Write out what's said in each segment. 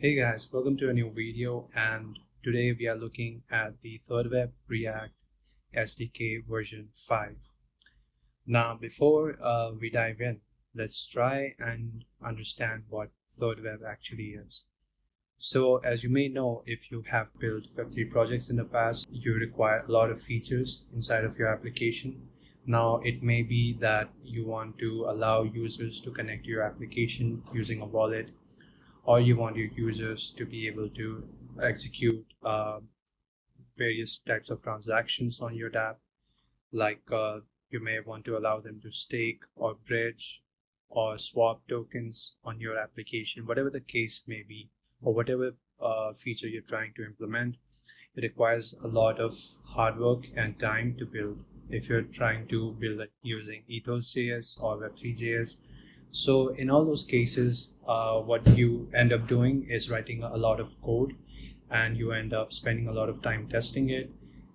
Hey guys, welcome to a new video, and today we are looking at the Thirdweb React SDK version 5. Now before we dive in, let's try and understand what Thirdweb actually is. So as you may know, if you have built Web3 projects in the past, you require a lot of features inside of your application. Now it may be that you want to allow users to connect to your application using a wallet, or you want your users to be able to execute various types of transactions on your dApp, like you may want to allow them to stake or bridge or swap tokens on your application, whatever the case may be, or whatever feature you're trying to implement. It requires a lot of hard work and time to build if you're trying to build it using Ethos.js or Web3.js. So in all those cases, what you end up doing is writing a lot of code, and you end up spending a lot of time testing it.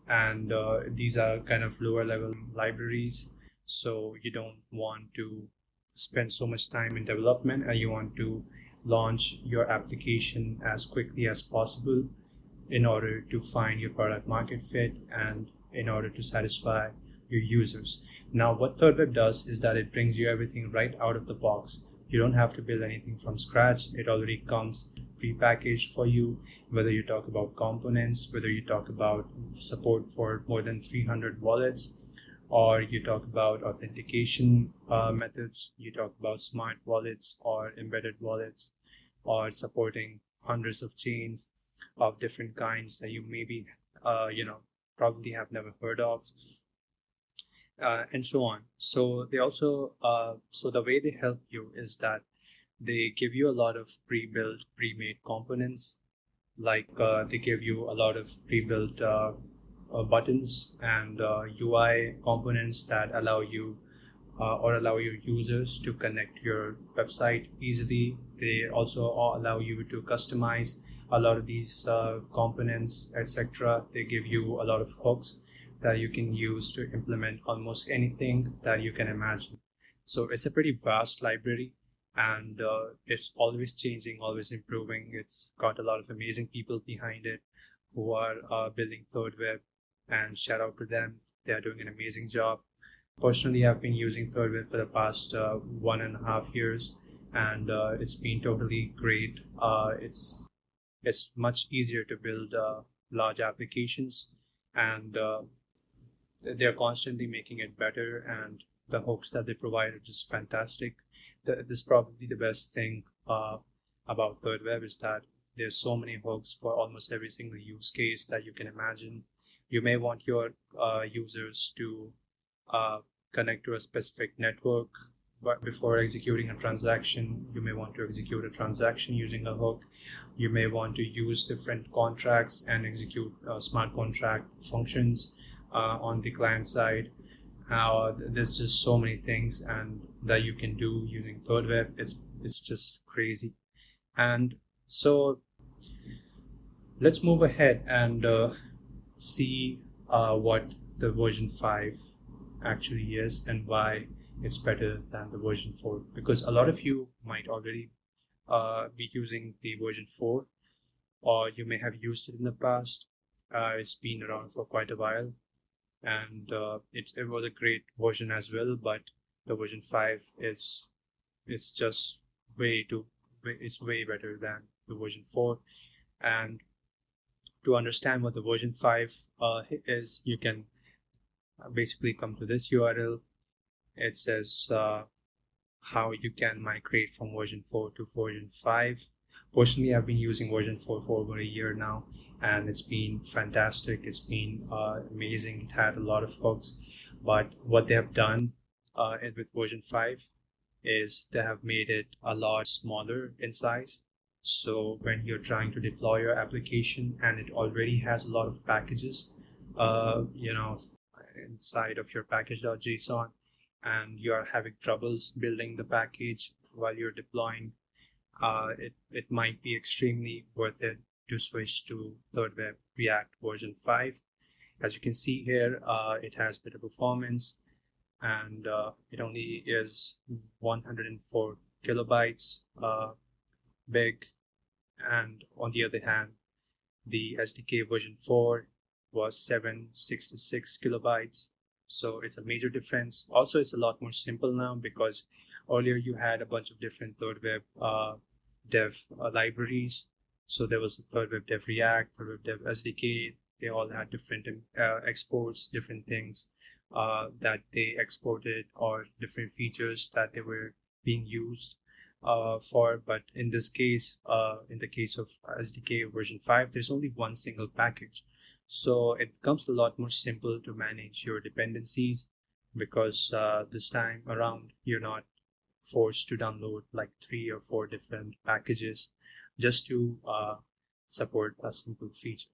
And these are kind of lower level libraries, so you don't want to spend so much time in development, and you want to launch your application as quickly as possible in order to find your product market fit and in order to satisfy your users. Now, what Thirdweb does is that it brings you everything right out of the box. You don't have to build anything from scratch. It already comes pre-packaged for you, whether you talk about components, whether you talk about support for more than 300 wallets, or you talk about authentication methods, you talk about smart wallets or embedded wallets, or supporting hundreds of chains of different kinds that you maybe probably have never heard of, and so on. So they also so the way they help you is that they give you a lot of pre-built, pre-made components, like they give you a lot of pre-built buttons and UI components that allow you or allow your users to connect your website easily. They also allow you to customize a lot of these components, etc. They give you a lot of hooks that you can use to implement almost anything that you can imagine. So it's a pretty vast library, and it's always changing, always improving. It's got a lot of amazing people behind it who are building Thirdweb, and shout out to them. They are doing an amazing job. Personally, I've been using Thirdweb for the past 1.5 years, and it's been totally great. It's much easier to build large applications, and they're constantly making it better, and the hooks that they provide are just fantastic. This is probably the best thing about Thirdweb, is that there's so many hooks for almost every single use case that you can imagine. You may want your users to connect to a specific network, but before executing a transaction, you may want to execute a transaction using a hook. You may want to use different contracts and execute smart contract functions on the client side. There's just so many things and that you can do using Thirdweb. It's just crazy. And so let's move ahead and see what the version 5 actually is and why it's better than the version 4, because a lot of you might already be using the version 4, or you may have used it in the past. It's been around for quite a while, and it was a great version as well, but the version 5 is just it's way better than the version 4. And to understand what the version 5 is, you can basically come to this URL. It says how you can migrate from version 4 to version 5. Personally, I've been using version 4 for over a year now, and it's been fantastic. It's been amazing. It had a lot of hooks, but what they have done with version 5 is they have made it a lot smaller in size. So when you're trying to deploy your application and it already has a lot of packages, inside of your package.json, and you are having troubles building the package while you're deploying, it might be extremely worth it to switch to Thirdweb React version 5. As you can see here, it has better performance, and it only is 104 kilobytes big, and on the other hand, the SDK version 4 was 766 kilobytes. So it's a major difference. Also, it's a lot more simple now because earlier you had a bunch of different Thirdweb dev libraries. So there was Thirdweb Dev React, Thirdweb Dev SDK. They all had different exports, different things that they exported, or different features that they were being used for. But in this case, in the case of SDK version 5, there's only one single package. So it becomes a lot more simple to manage your dependencies because this time around, you're not forced to download like 3 or 4 different packages just to support a simple feature.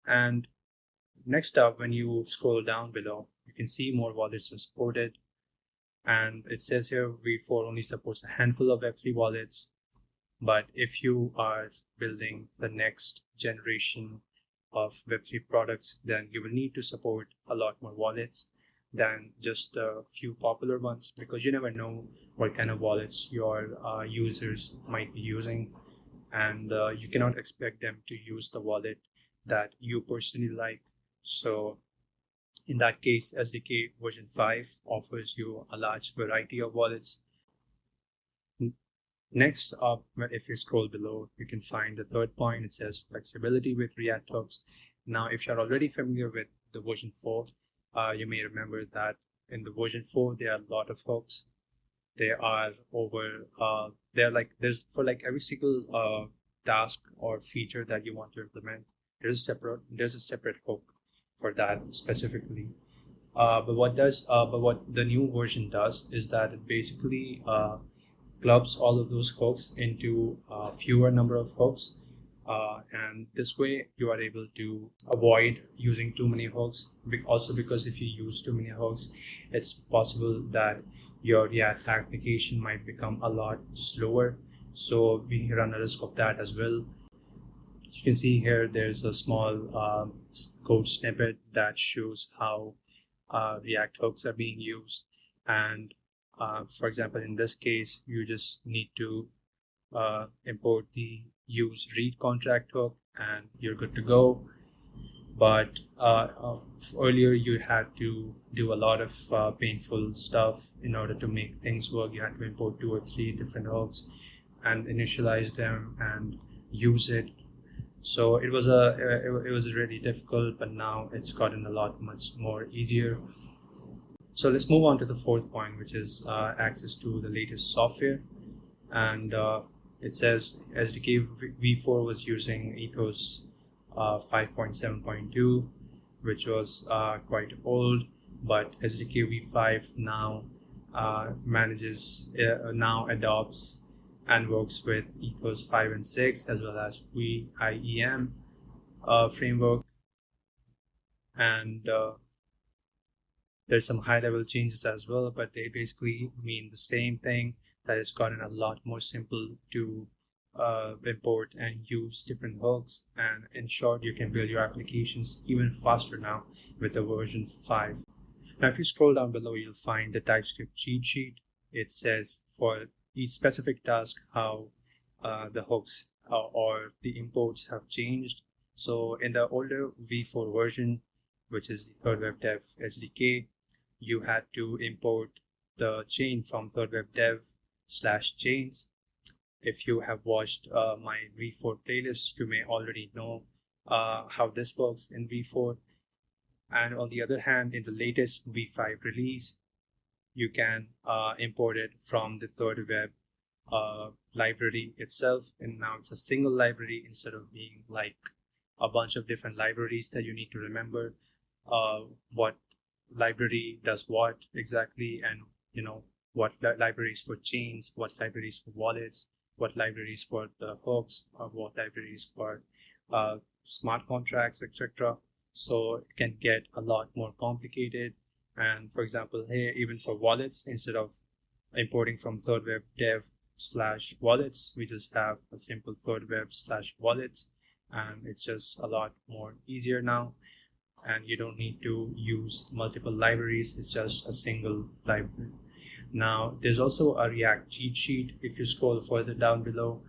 And next up, when you scroll down below, you can see more wallets are supported. And it says here V4 only supports a handful of Web3 wallets. But if you are building the next generation of Web3 products, then you will need to support a lot more wallets than just a few popular ones, because you never know what kind of wallets your users might be using, and you cannot expect them to use the wallet that you personally like. So in that case, SDK version 5 offers you a large variety of wallets. Next up, if you scroll below, you can find the third point. It says flexibility with React hooks. Now, if you're already familiar with the version 4, you may remember that in the version 4, there are a lot of hooks. There are there's for like every single task or feature that you want to implement, there's a separate hook for that specifically. But what the new version does is that it basically clubs all of those hooks into fewer number of hooks, and this way you are able to avoid using too many hooks. Also, because if you use too many hooks, it's possible that your React application might become a lot slower. So we run a risk of that as well. You can see here there's a small code snippet that shows how React hooks are being used. And for example, in this case, you just need to import the use read contract hook and you're good to go. But earlier you had to do a lot of painful stuff in order to make things work. You had to import 2 or 3 different hooks and initialize them and use it. So it was really difficult, but now it's gotten a lot much more easier. So let's move on to the fourth point, which is access to the latest software. And it says SDK v4 was using Ethos 5.7.2, which was quite old, but SDK v5 now adopts and works with Ethos 5 and 6, as well as VIEM framework. And there's some high-level changes as well, but they basically mean the same thing, that it's gotten a lot more simple to import and use different hooks. And in short, you can build your applications even faster now with the version 5. Now, if you scroll down below, you'll find the TypeScript cheat sheet. It says for each specific task how the hooks or the imports have changed. So in the older v4 version, which is the Thirdweb Dev SDK, you had to import the chain from Thirdweb Dev/chains. If you have watched my v4 playlist, you may already know how this works in v4. And on the other hand, in the latest v5 release, you can import it from the Thirdweb library itself, and now it's a single library instead of being like a bunch of different libraries that you need to remember what library does what exactly, and what libraries for chains, what libraries for wallets, what libraries for the hooks, or what libraries for smart contracts, etc. So it can get a lot more complicated. And for example, here, even for wallets, instead of importing from Thirdweb Dev/wallets, we just have a simple Thirdweb/wallets, and it's just a lot more easier now. And you don't need to use multiple libraries, it's just a single library. Now, there's also a React cheat sheet if you scroll further down below,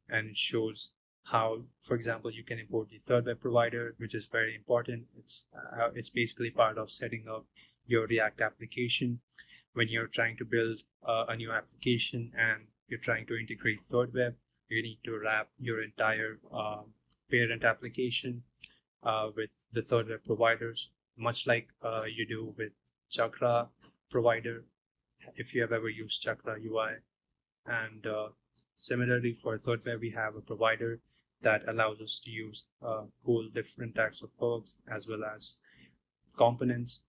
and it shows how, for example, you can import the Thirdweb provider, which is very important. It's basically part of setting up your React application. When you're trying to build a new application and you're trying to integrate Thirdweb, you need to wrap your entire parent application with the Thirdweb providers, much like you do with Chakra provider, if you have ever used Chakra UI. And similarly for Thirdweb, we have a provider that allows us to use whole different types of hooks as well as components.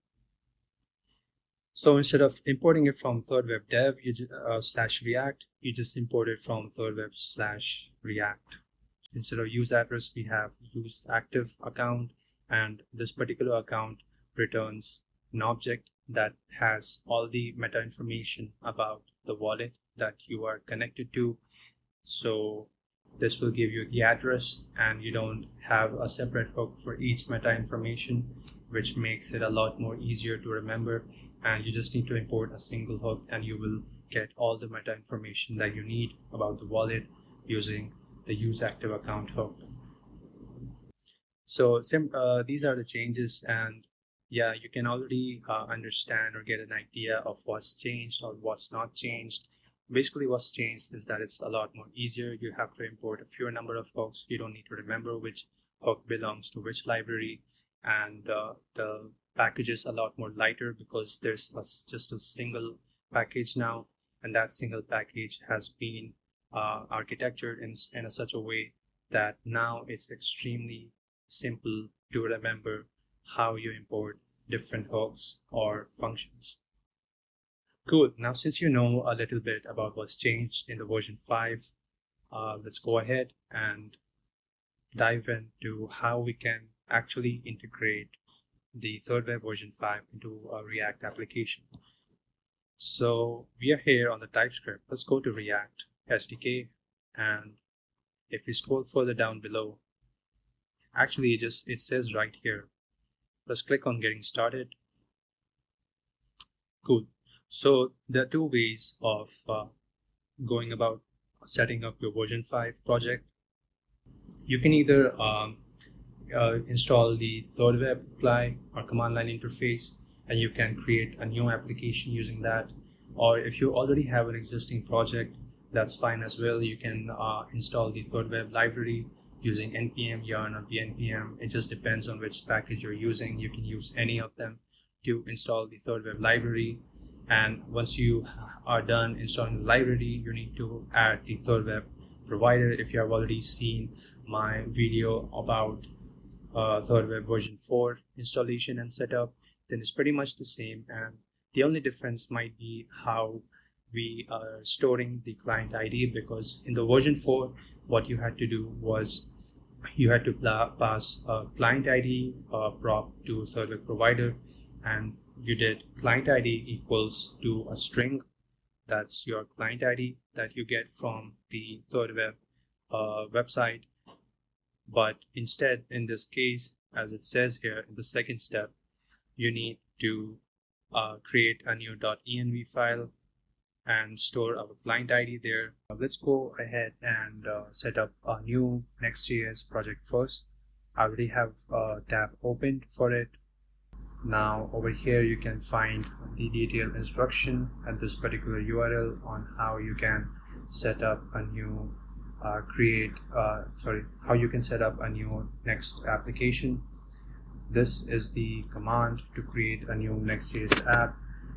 So instead of importing it from Thirdweb dev /React, you just import it from Thirdweb /React. Instead of use address, we have use active account, and this particular account returns an object that has all the meta information about the wallet that you are connected to. So this will give you the address, and you don't have a separate hook for each meta information, which makes it a lot more easier to remember. And you just need to import a single hook and you will get all the meta information that you need about the wallet using the use active account hook. So these are the changes, and yeah, you can already understand or get an idea of what's changed or what's not changed. Basically, what's changed is that it's a lot more easier. You have to import a fewer number of hooks. You don't need to remember which hook belongs to which library, and the package is a lot more lighter because there's just a single package now, and that single package has been architectured in such a way that now it's extremely simple to remember how you import different hooks or functions. Cool. Now, since you know a little bit about what's changed in the version 5, let's go ahead and dive into how we can actually integrate the Thirdweb version 5 into a React application. So we are here on the TypeScript. Let's go to React SDK, and if we scroll further down below, actually it says right here. Let's click on getting started. Cool. So there are two ways of going about setting up your version 5 project. You can either install the Thirdweb API or command line interface, and you can create a new application using that. Or if you already have an existing project, that's fine as well. You can install the Thirdweb library using npm, yarn, or npm. It just depends on which package you're using. You can use any of them to install the Thirdweb library. And once you are done installing the library, you need to add the Thirdweb provider. If you have already seen my video about Thirdweb version 4 installation and setup, then it's pretty much the same, and the only difference might be how we are storing the client ID, because in the version 4 what you had to do was you had to pass a client ID prop to Thirdweb provider, and you did client ID equals to a string. That's your client ID that you get from the Thirdweb website. But instead, in this case, as it says here in the second step, you need to create a new .env file and store our client ID there. Let's go ahead and set up a new Next.js project first. I already have a tab opened for it. Now over here you can find the detailed instruction at this particular URL on how you can set up a new how you can set up a new Next application. This is the command to create a new Next.js app.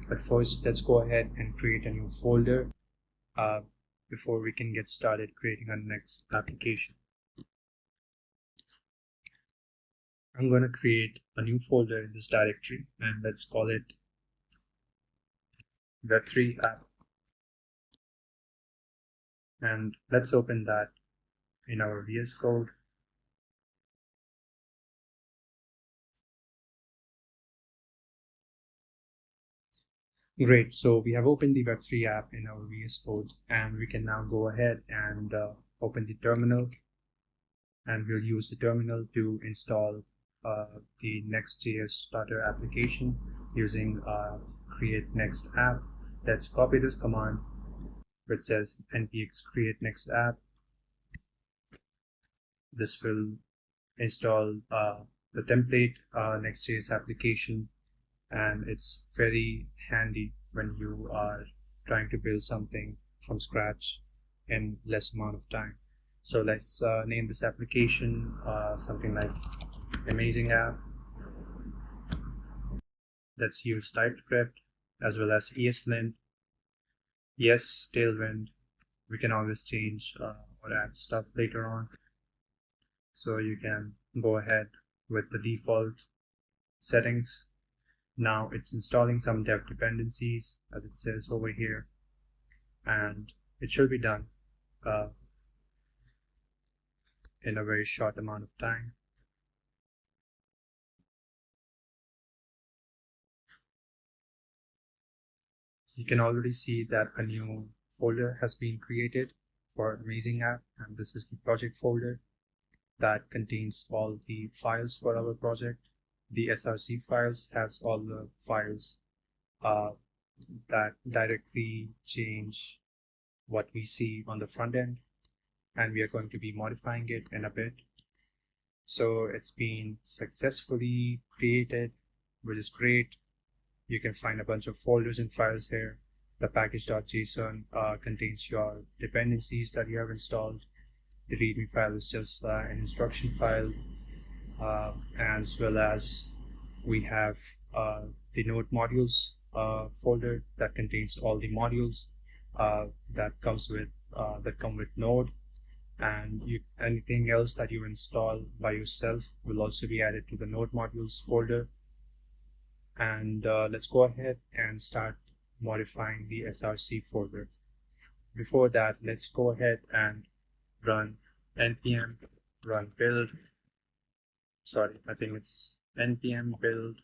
But first, let's go ahead and create a new folder before we can get started creating a Next application. I'm going to create a new folder in this directory, and let's call it Web3 App. And let's open that in our VS Code. Great, so we have opened the Web3 app in our VS Code, and we can now go ahead and open the terminal, and we'll use the terminal to install the Next.js starter application using create next app. Let's copy this command which says npx create next app, This will install the template Next.js application, and it's very handy when you are trying to build something from scratch in less amount of time. So let's name this application something like Amazing App. Let's use TypeScript as well as ESLint. Yes, Tailwind. We can always change or add stuff later on. So you can go ahead with the default settings. Now it's installing some dev dependencies as it says over here, and it should be done in a very short amount of time. So you can already see that a new folder has been created for Amazing App, and this is the project folder that contains all the files for our project. The src files has all the files that directly change what we see on the front end, and we are going to be modifying it in a bit. So it's been successfully created, which is great. You can find a bunch of folders and files here. The package.json contains your dependencies that you have installed. The readme file is just an instruction file, and as well as we have the node modules folder that contains all the modules that come with Node, and anything else that you install by yourself will also be added to the Node modules folder. And let's go ahead and start modifying the src folder. Before that, let's go ahead and run npm run build. Sorry, I think it's npm build.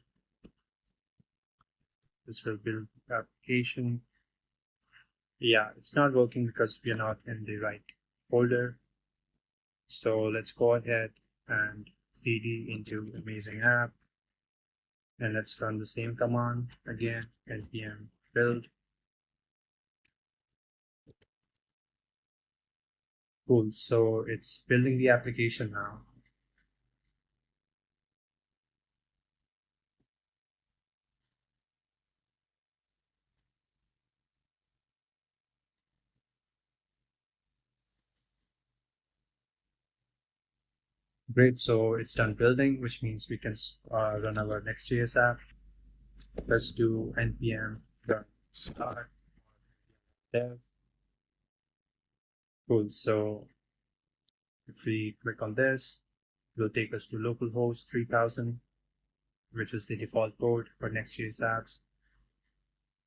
This will build the application. Yeah, it's not working because we are not in the right folder. So let's go ahead and cd into Amazing App, and let's run the same command again, npm build. Cool, so it's building the application now. Great, so it's done building, which means we can run our Next.js app. Let's do npm start dev. Cool, so if we click on this, it will take us to localhost 3000, which is the default port for Next.js apps.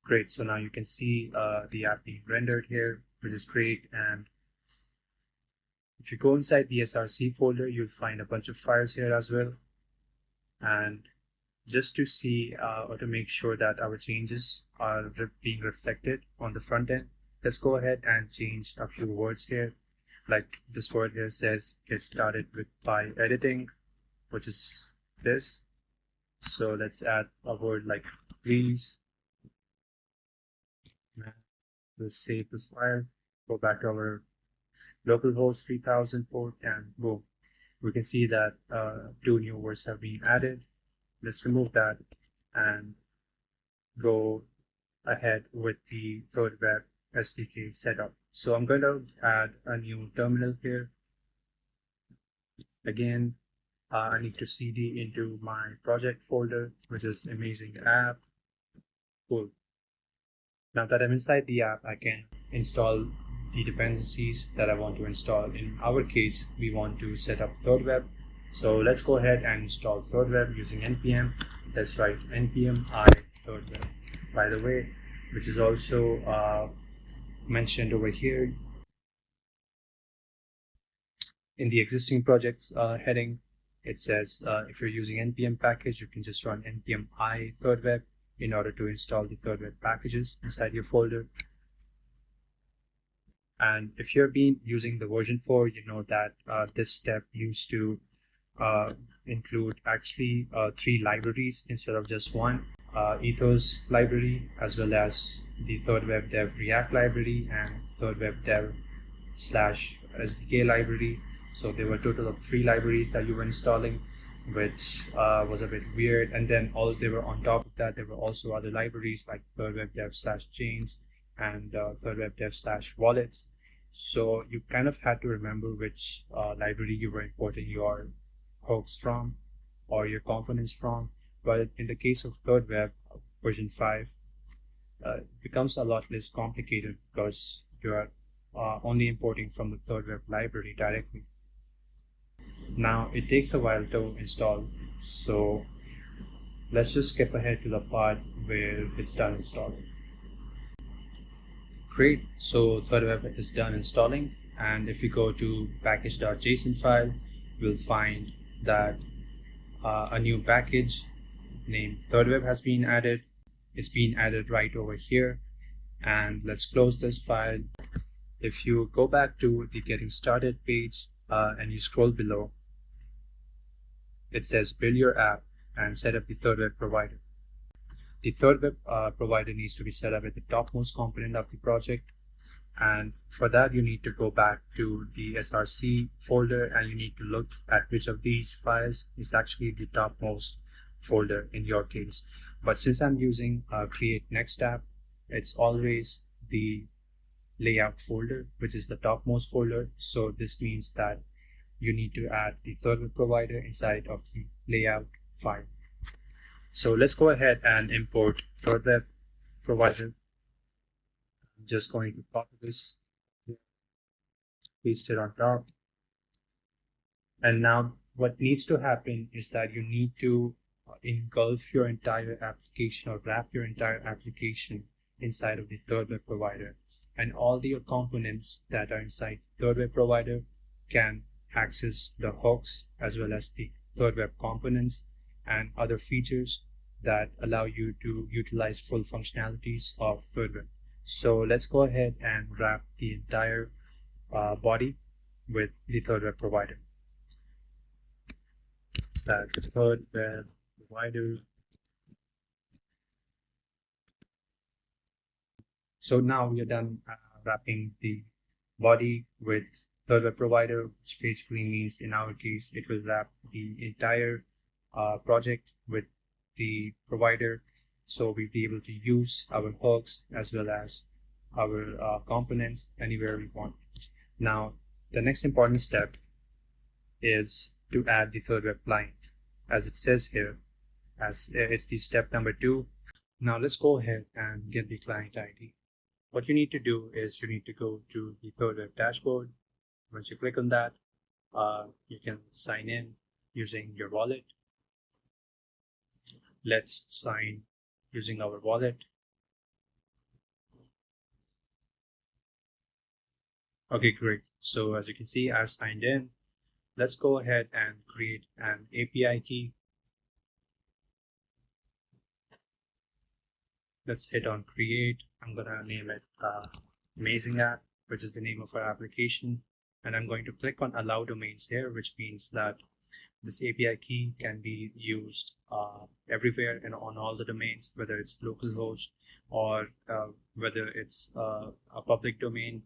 Great, so now you can see the app being rendered here, which is great. And if you go inside the src folder, you'll find a bunch of files here as well. And just to see or to make sure that our changes are being reflected on the front end, let's go ahead and change a few words here. Like this word here says get started by editing, which is this. So let's add a word like please. Let's save this file, go back to our localhost 3000 port, and boom, we can see that 2 new words have been added. Let's remove that and go ahead with the Thirdweb SDK setup. So I'm going to add a new terminal here. Again, I need to cd into my project folder, which is Amazing App. Cool. Now that I'm inside the app, I can install the dependencies that I want to install. In our case, we want to set up Thirdweb. So let's go ahead and install Thirdweb using npm. Let's write npm I Thirdweb, by the way, which is also mentioned over here in the existing projects heading. It says if you're using npm package, you can just run npm I Thirdweb in order to install the Thirdweb packages inside your folder. And if you've been using the version 4, you know that this step used to include actually 3 libraries instead of just one. Ethos library, as well as the Thirdweb Dev React library and Thirdweb Dev /SDK library. So there were a total of 3 libraries that you were installing, which was a bit weird. And then they were on top of that, there were also other libraries like Thirdweb dev/chains and Thirdweb dev/wallets. So you kind of had to remember which library you were importing your hooks from or your components from. But in the case of Thirdweb version 5, it becomes a lot less complicated because you are only importing from the Thirdweb library directly. Now it takes a while to install, so let's just skip ahead to the part where it's done installing. Great, so Thirdweb is done installing, and if we go to package.json file, we'll find that a new package named Thirdweb has been added. It's been added right over here, and let's close this file. If you go back to the getting started page and you scroll below, it says build your app and set up the Thirdweb provider. The Thirdweb provider needs to be set up at the topmost component of the project, and for that you need to go back to the src folder and you need to look at which of these files is actually the topmost folder in your case. But since I'm using create next app, it's always the layout folder, which is the topmost folder. So this means that you need to add the Thirdweb provider inside of the layout file. So let's go ahead and import Thirdweb provider. I'm just going to copy this, paste it on top. And now what needs to happen is that you need to engulf your entire application or wrap your entire application inside of the Thirdweb provider. And all the components that are inside Thirdweb provider can access the hooks as well as the Thirdweb components and other features that allow you to utilize full functionalities of Thirdweb. So let's go ahead and wrap the entire body with the Thirdweb provider. So Thirdweb provider. So now we are done wrapping the body with Thirdweb provider, which basically means in our case it will wrap the entire project with the provider, so we'll be able to use our hooks as well as our components anywhere we want. Now the next important step is to add the Thirdweb client, as it says here, as it's the step number 2. Now let's go ahead and get the client ID. What you need to do is you need to go to the Thirdweb dashboard. Once you click on that, you can sign in using your wallet. Let's sign using our wallet. Okay, great. So as you can see, I've signed in. Let's go ahead and create an API key. Let's hit on create. I'm gonna name it Amazing App, which is the name of our application. And I'm going to click on allow domains here, which means that this API key can be used everywhere and on all the domains, whether it's localhost or whether it's a public domain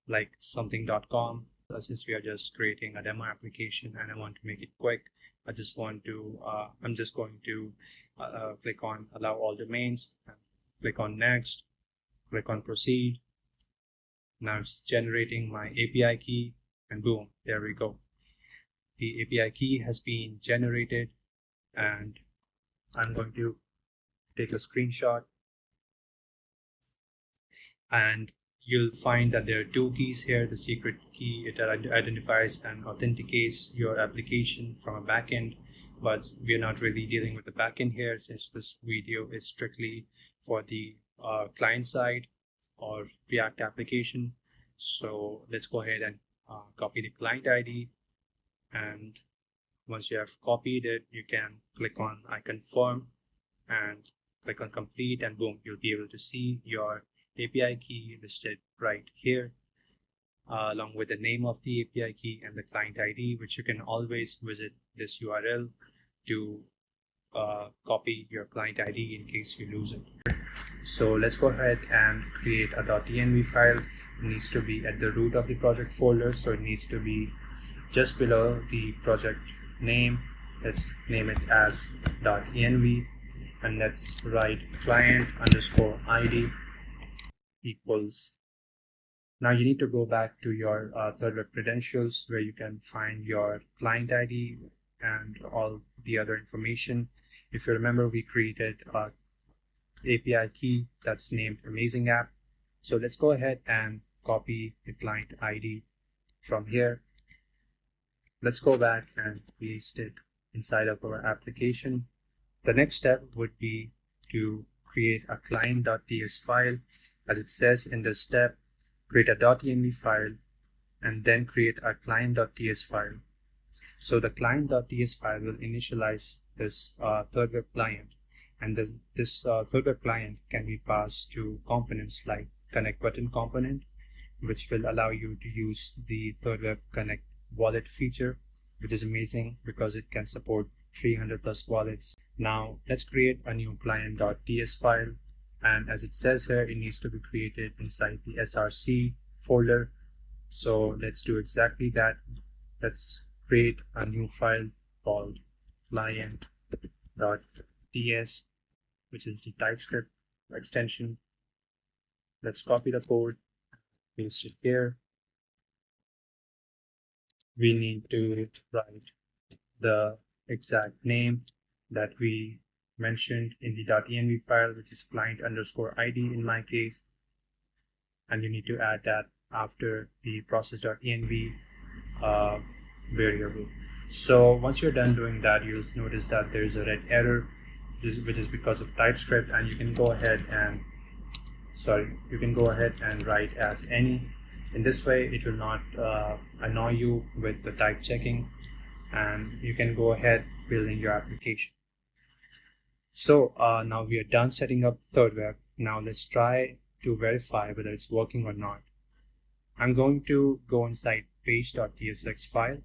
like something.com. Since we are just creating a demo application and I want to make it quick, I'm just going to click on allow all domains, click on next, click on proceed. Now it's generating my API key, and boom, there we go. The API key has been generated, and I'm going to take a screenshot, and you'll find that there are 2 keys here. The secret key, it identifies and authenticates your application from a backend, but we're not really dealing with the backend here, since this video is strictly for the client side or React application. So let's go ahead and copy the client ID, and once you have copied it, you can click on I confirm and click on complete, and boom, you'll be able to see your API key listed right here, along with the name of the API key and the client ID, which you can always visit this URL to copy your client ID in case you lose it. So let's go ahead and create a .env file. It needs to be at the root of the project folder, so it needs to be Just below the project name, let's name it as .env, and let's write client underscore ID equals. Now you need to go back to your Thirdweb credentials where you can find your client ID and all the other information. If you remember, we created a API key that's named Amazing App. So let's go ahead and copy the client ID from here. Let's go back and paste it inside of our application. The next step would be to create a client.ts file. As it says in this step, create a .env file and then create a client.ts file. So the client.ts file will initialize this Thirdweb client, and this Thirdweb client can be passed to components like Connect button component, which will allow you to use the Thirdweb Connect wallet feature, which is amazing because it can support 300 plus wallets. Now let's create a new client.ts file, and as it says here, it needs to be created inside the src folder. So let's do exactly that. Let's create a new file called client.ts, which is the TypeScript extension. Let's copy the code, paste it here. We need to write the exact name that we mentioned in the .env file, which is client underscore ID in my case, and you need to add that after the process.env variable. So once you're done doing that, you'll notice that there's a red error, which is because of TypeScript, and you can go ahead and write as any. In this way, it will not annoy you with the type checking, and you can go ahead building your application. So now we are done setting up Thirdweb. Now let's try to verify whether it's working or not. I'm going to go inside page.tsx file,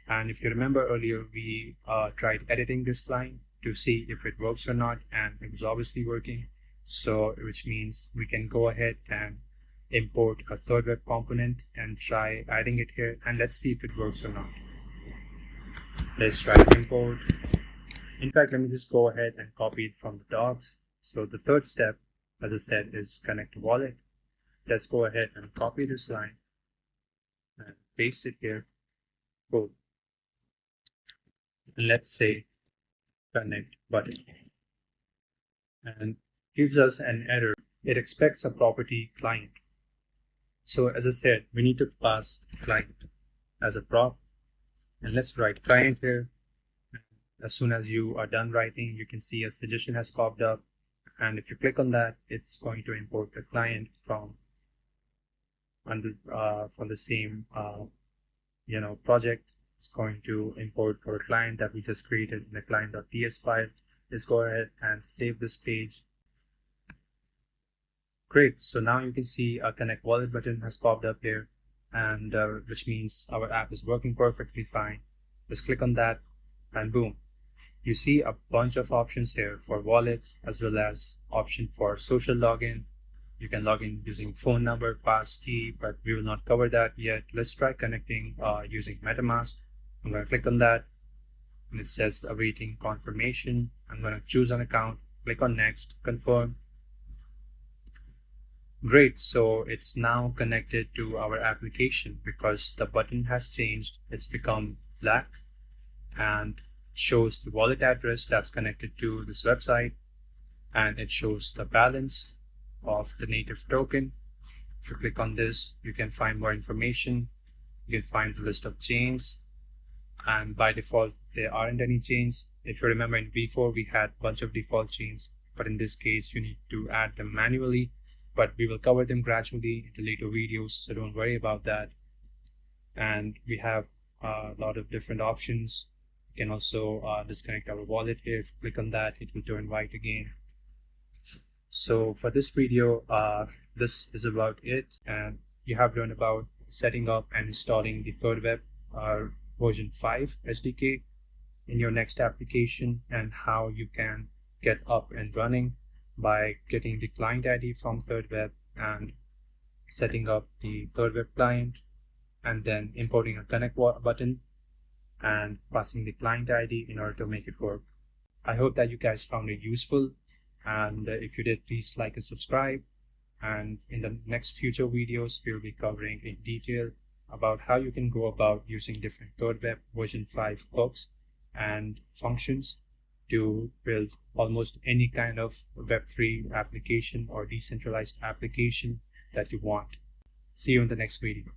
and if you remember earlier, we tried editing this line to see if it works or not, and it was obviously working. So which means we can go ahead and import a Thirdweb component and try adding it here, and let's see if it works or not. Let's try to import. In fact, let me just go ahead and copy it from the docs. So the third step, as I said, is connect to wallet. Let's go ahead and copy this line and paste it here. Cool. And let's say connect button, and gives us an error. It expects a property client. So as I said, we need to pass client as a prop, and let's write client here. As soon as you are done writing, you can see a suggestion has popped up, and if you click on that, it's going to import the client from the same project. It's going to import our client that we just created in the client.ts file. Let's go ahead and save this page. Great. So now you can see a connect wallet button has popped up here, and which means our app is working perfectly fine. Let's click on that, and boom. You see a bunch of options here for wallets, as well as option for social login. You can log in using phone number, passkey, but we will not cover that yet. Let's try connecting using MetaMask. I'm going to click on that, and it says awaiting confirmation. I'm going to choose an account, click on next, confirm. Great, so it's now connected to our application because the button has changed. It's become black and shows the wallet address that's connected to this website, and it shows the balance of the native token. If you click on this, you can find more information. You can find the list of chains, and by default there aren't any chains. If you remember, in V4 we had a bunch of default chains, but in this case you need to add them manually, but we will cover them gradually in the later videos, so don't worry about that. And we have a lot of different options. You can also disconnect our wallet here. If you click on that, it will turn white again. So for this video, this is about it, and you have learned about setting up and installing the Thirdweb version 5 SDK in your Next application, and how you can get up and running by getting the client ID from Thirdweb and setting up the Thirdweb client and then importing a connect button and passing the client ID in order to make it work. I hope that you guys found it useful, and if you did, please like and subscribe. And in the next future videos, we'll be covering in detail about how you can go about using different Thirdweb version 5 hooks and functions to build almost any kind of Web3 application or decentralized application that you want. See you in the next video.